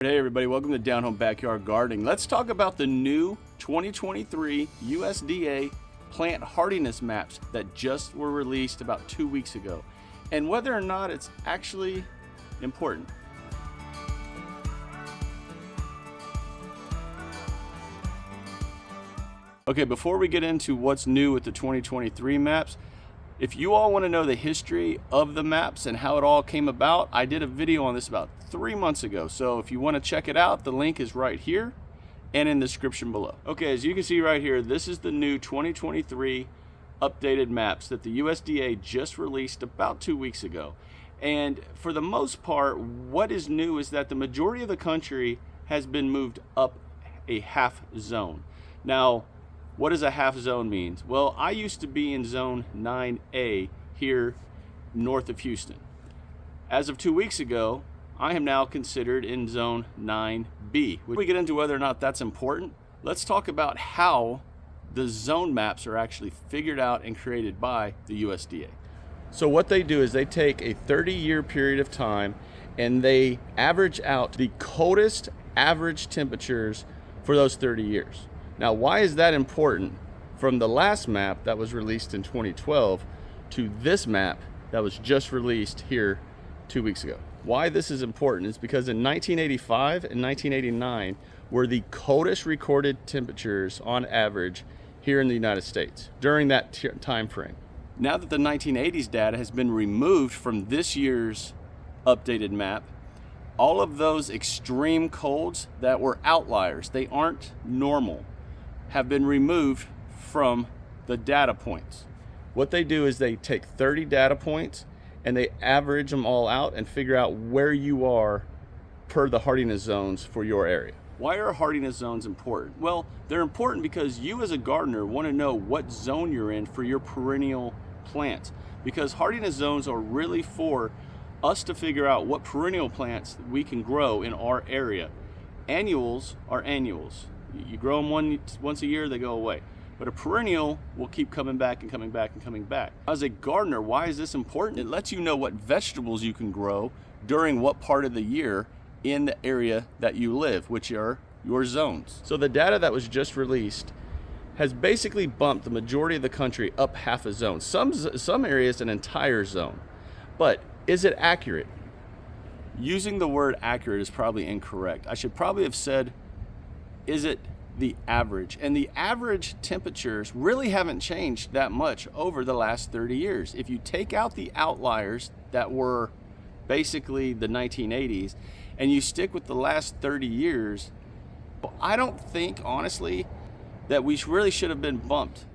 Hey everybody, welcome to Down Home Backyard Gardening. Let's talk about the new 2023 USDA plant hardiness maps that just were released about 2 weeks ago, and whether or not it's actually important. Okay, before we get into what's new with the 2023 maps, if you all want to know the history of the maps and how it all came about, I did a video on this about 3 months ago. So if you want to check it out, the link is right here and in the description below. Okay, as you can see right here, this is the new 2023 updated maps that the USDA just released about 2 weeks ago. And for the most part, what is new is that the majority of the country has been moved up a half zone. Now, what does a half zone mean? Well, I used to be in zone 9A here north of Houston. As of 2 weeks ago, I am now considered in zone 9B. When we get into whether or not that's important, let's talk about how the zone maps are actually figured out and created by the USDA. So what they do is they take a 30-year period of time and they average out the coldest average temperatures for those 30 years. Now, why is that important from the last map that was released in 2012 to this map that was just released here 2 weeks ago? Why this is important is because in 1985 and 1989 were the coldest recorded temperatures on average here in the United States during that time frame. Now that the 1980s data has been removed from this year's updated map, all of those extreme colds that were outliers, they aren't normal, have been removed from the data points. What they do is they take 30 data points and they average them all out and figure out where you are per the hardiness zones for your area. Why are hardiness zones important? Well, they're important because you as a gardener want to know what zone you're in for your perennial plants, because hardiness zones are really for us to figure out what perennial plants we can grow in our area. Annuals are annuals. You grow them once a year, they go away. But a perennial will keep coming back and coming back and coming back. As a gardener, why is this important? It lets you know what vegetables you can grow during what part of the year in the area that you live, which are your zones. So the data that was just released has basically bumped the majority of the country up half a zone. Some areas an entire zone. But is it accurate? Using the word accurate is probably incorrect. I should probably have said, is it the average? And the average temperatures really haven't changed that much over the last 30 years. If you take out the outliers that were basically the 1980s and you stick with the last 30 years, I don't think, honestly, that we really should have been bumped.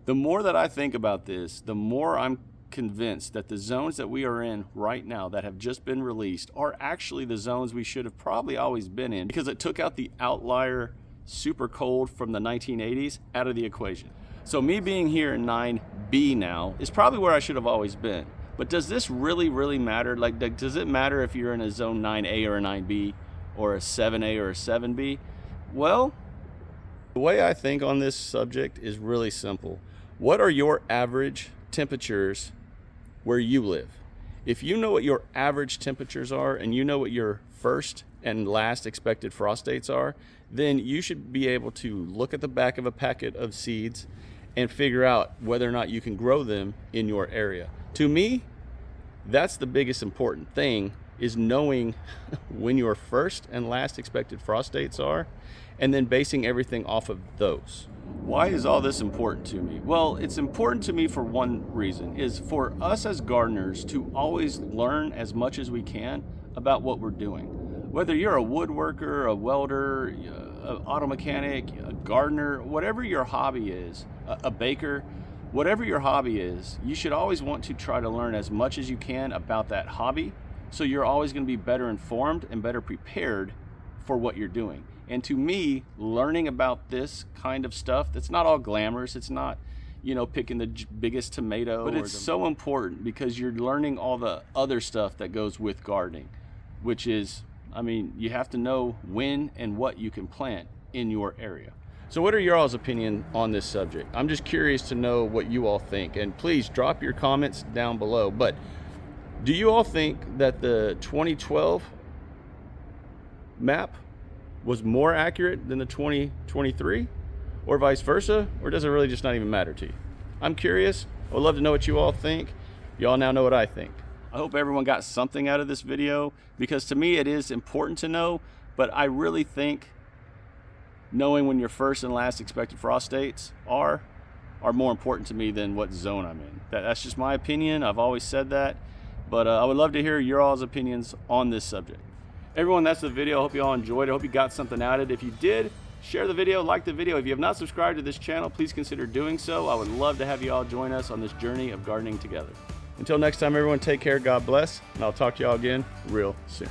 The more that I think about this, the more I'm convinced that the zones that we are in right now that have just been released are actually the zones we should have probably always been in, because it took out the outlier super cold from the 1980s out of the equation. So me being here in 9B now is probably where I should have always been. But does this really matter? Like, does it matter if you're in a zone 9A or a 9B or a 7A or a 7B? Well, the way I think on this subject is really simple. What are your average temperatures where you live? If you know what your average temperatures are and you know what your first and last expected frost dates are, then you should be able to look at the back of a packet of seeds and figure out whether or not you can grow them in your area. To me, that's the biggest important thing, is knowing when your first and last expected frost dates are and then basing everything off of those. Why is all this important to me? Well, it's important to me for one reason, is for us as gardeners to always learn as much as we can about what we're doing. Whether you're a woodworker, a welder, an auto mechanic, a gardener, whatever your hobby is, a baker, whatever your hobby is, you should always want to try to learn as much as you can about that hobby, so you're always going to be better informed and better prepared for what you're doing. And to me, learning about this kind of stuff, that's not all glamorous, it's not, picking the biggest tomato, but it's so important because you're learning all the other stuff that goes with gardening, which is, you have to know when and what you can plant in your area. So what are your all's opinion on this subject? I'm just curious to know what you all think, and please drop your comments down below. But do you all think that the 2012 map was more accurate than the 2023, or vice versa, or does it really just not even matter to you? I'm curious. I would love to know what you all think. Y'all now know what I think. I hope everyone got something out of this video, because to me it is important to know, but I really think knowing when your first and last expected frost dates are more important to me than what zone I'm in. That's just my opinion. I've always said that, but I would love to hear your all's opinions on this subject. Everyone, that's the video. I hope you all enjoyed it. I hope you got something out of it. If you did, share the video, like the video. If you have not subscribed to this channel, please consider doing so. I would love to have you all join us on this journey of gardening together. Until next time, everyone, take care, God bless, and I'll talk to y'all again real soon.